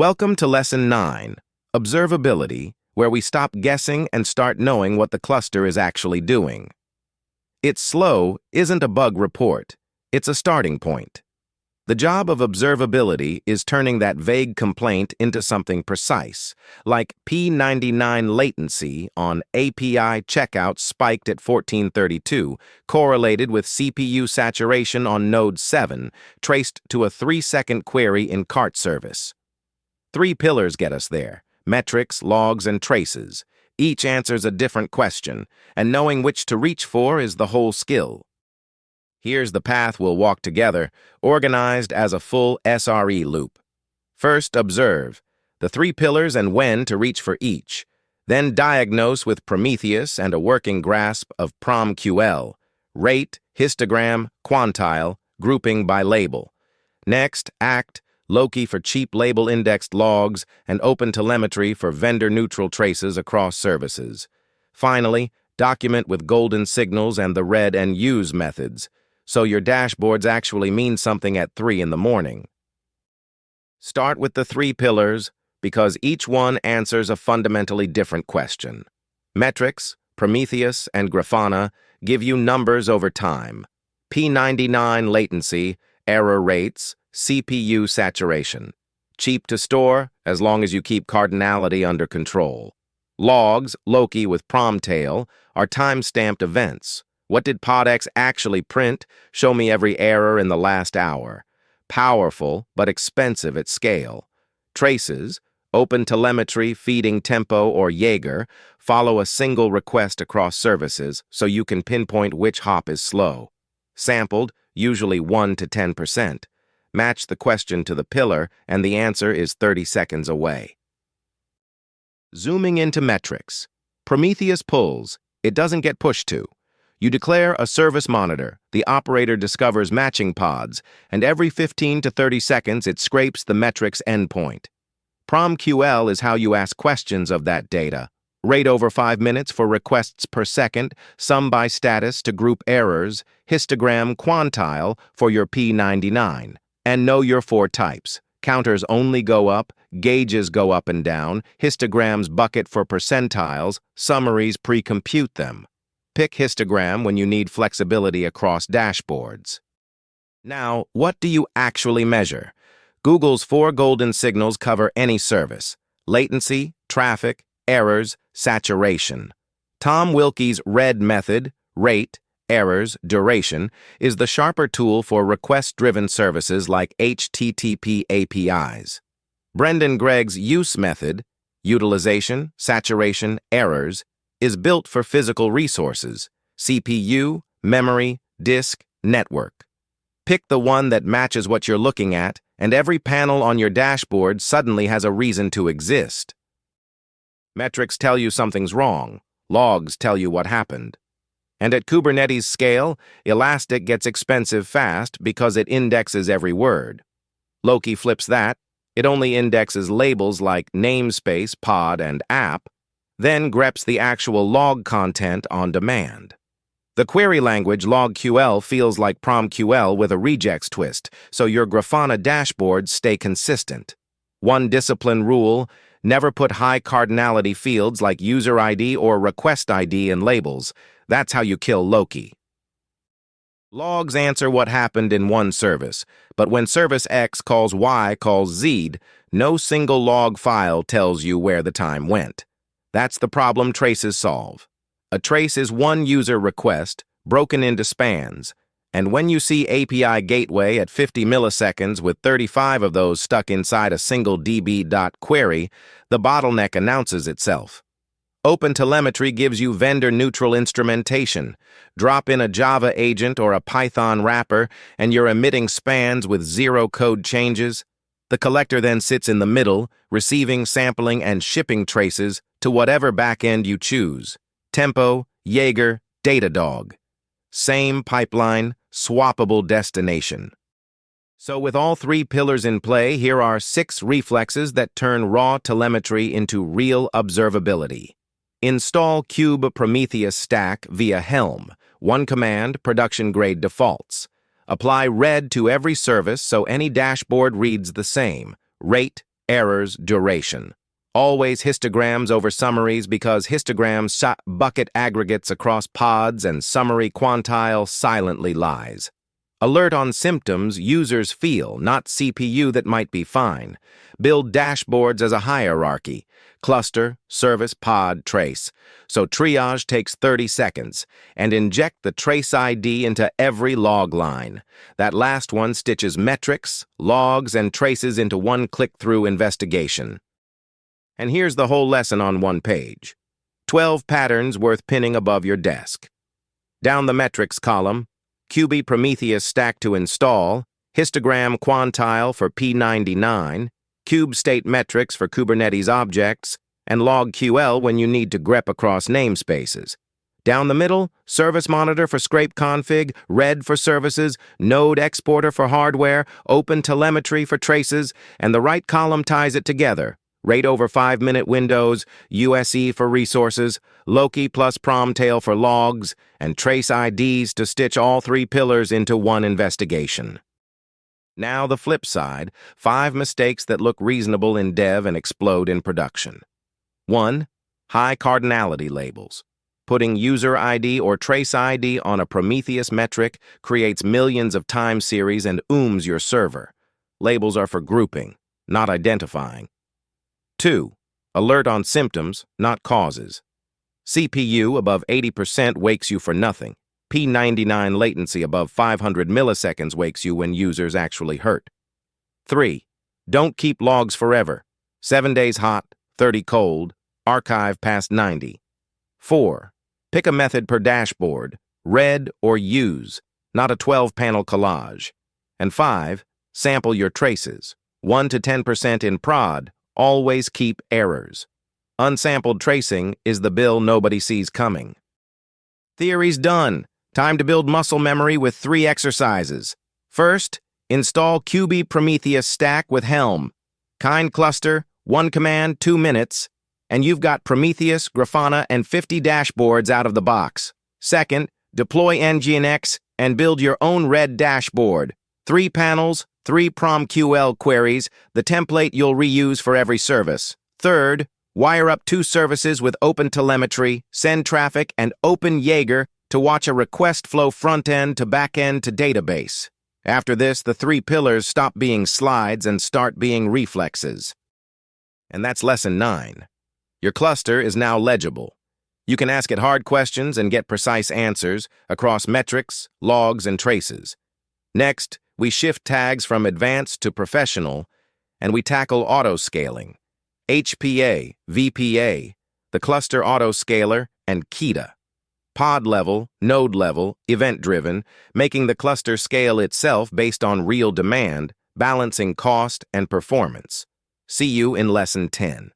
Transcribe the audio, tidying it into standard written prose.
Welcome to Lesson 9, Observability, where we stop guessing and start knowing what the cluster is actually doing. It's slow isn't a bug report, it's a starting point. The job of observability is turning that vague complaint into something precise, like P99 latency on API checkout spiked at 1432, correlated with CPU saturation on node 7, traced to a 3-second query in cart service. 3 pillars get us there: metrics, logs, and traces. Each answers a different question, and knowing which to reach for is the whole skill. Here's the path we'll walk together, organized as a full SRE loop. First, observe the 3 pillars and when to reach for each. Then diagnose with Prometheus and a working grasp of PromQL, rate, histogram, quantile, grouping by label. Next, act, Loki for cheap label-indexed logs, and OpenTelemetry for vendor-neutral traces across services. Finally, document with golden signals and the read and use methods, so your dashboards actually mean something at 3 in the morning. Start with the 3 pillars, because each one answers a fundamentally different question. Metrics, Prometheus, and Grafana give you numbers over time. P99 latency, error rates, CPU saturation. Cheap to store, as long as you keep cardinality under control. Logs, Loki with PromTale, are time-stamped events. What did PodX actually print? Show me every error in the last hour. Powerful, but expensive at scale. Traces, OpenTelemetry, feeding Tempo, or Jaeger, follow a single request across services so you can pinpoint which hop is slow. Sampled, usually 1 to 10%. Match the question to the pillar, and the answer is 30 seconds away. Zooming into metrics. Prometheus pulls. It doesn't get pushed to. You declare a service monitor, the operator discovers matching pods, and every 15 to 30 seconds it scrapes the metrics endpoint. PromQL is how you ask questions of that data. Rate over 5 minutes for requests per second, sum by status to group errors, histogram quantile for your P99. And know your 4 types. Counters only go up, gauges go up and down, histograms bucket for percentiles, summaries pre-compute them. Pick histogram when you need flexibility across dashboards. Now, what do you actually measure? Google's 4 golden signals cover any service: latency, traffic, errors, saturation. Tom Wilke's RED method, rate, errors, duration, is the sharper tool for request-driven services like HTTP APIs. Brendan Gregg's use method, utilization, saturation, errors, is built for physical resources: CPU, memory, disk, network. Pick the one that matches what you're looking at, and every panel on your dashboard suddenly has a reason to exist. Metrics tell you something's wrong. Logs tell you what happened. And at Kubernetes scale, Elastic gets expensive fast because it indexes every word. Loki flips that. It only indexes labels like namespace, pod, and app, then greps the actual log content on demand. The query language LogQL feels like PromQL with a regex twist, so your Grafana dashboards stay consistent. One discipline rule: never put high cardinality fields like user ID or request ID in labels. That's how you kill Loki. Logs answer what happened in one service, but when service X calls Y calls Z, no single log file tells you where the time went. That's the problem traces solve. A trace is one user request, broken into spans, and when you see API gateway at 50 milliseconds with 35 of those stuck inside a single db.query, the bottleneck announces itself. OpenTelemetry gives you vendor-neutral instrumentation. Drop in a Java agent or a Python wrapper, and you're emitting spans with 0 code changes. The collector then sits in the middle, receiving, sampling, and shipping traces to whatever backend you choose: Tempo, Jaeger, Datadog. Same pipeline, swappable destination. So with all 3 pillars in play, here are 6 reflexes that turn raw telemetry into real observability. Install kube-prometheus-stack via Helm. 1 command, production-grade defaults. Apply RED to every service so any dashboard reads the same. Rate, Errors, duration. Always histograms over summaries because histograms bucket aggregates across pods and summary quantile silently lies. Alert on symptoms users feel, not CPU that might be fine. Build dashboards as a hierarchy. Cluster, service, pod, trace. So triage takes 30 seconds. And inject the trace ID into every log line. That last one stitches metrics, logs, and traces into one click-through investigation. And here's the whole lesson on one page. 12 patterns worth pinning above your desk. Down the metrics column, kube-prometheus-stack to install, histogram quantile for P99, kube state metrics for Kubernetes objects, and LogQL when you need to grep across namespaces. Down the middle, service monitor for scrape config, red for services, node exporter for hardware, OpenTelemetry for traces, and the right column ties it together. Rate over 5-minute windows, USE for resources, Loki plus PromTail for logs, and trace IDs to stitch all 3 pillars into one investigation. Now the flip side, 5 mistakes that look reasonable in dev and explode in production. 1. High cardinality labels. Putting user ID or trace ID on a Prometheus metric creates millions of time series and ooms your server. Labels are for grouping, not identifying. 2. Alert on symptoms, not causes. CPU above 80% wakes you for nothing. P99 latency above 500 milliseconds wakes you when users actually hurt. 3. Don't keep logs forever. 7 days hot, 30 cold, archive past 90. 4. Pick a method per dashboard, read or use, not a 12-panel collage. And 5. Sample your traces. 1 to 10% in prod. Always keep errors. Unsampled tracing is the bill nobody sees coming. Theory's done. Time to build muscle memory with 3 exercises. First, install kube-prometheus-stack with Helm. Kind cluster, 1 command, 2 minutes, and you've got Prometheus, Grafana, and 50 dashboards out of the box. Second, deploy nginx and build your own red dashboard. 3 panels, 3 PromQL queries, the template you'll reuse for every service. Third, wire up 2 services with OpenTelemetry, send traffic, and OpenJaeger to watch a request flow front-end to back-end to database. After this, the 3 pillars stop being slides and start being reflexes. And that's lesson 9. Your cluster is now legible. You can ask it hard questions and get precise answers across metrics, logs, and traces. Next, we shift tags from advanced to professional, and we tackle autoscaling, HPA, VPA, the cluster autoscaler, and KETA. Pod level, node level, event-driven, making the cluster scale itself based on real demand, balancing cost and performance. See you in Lesson 10.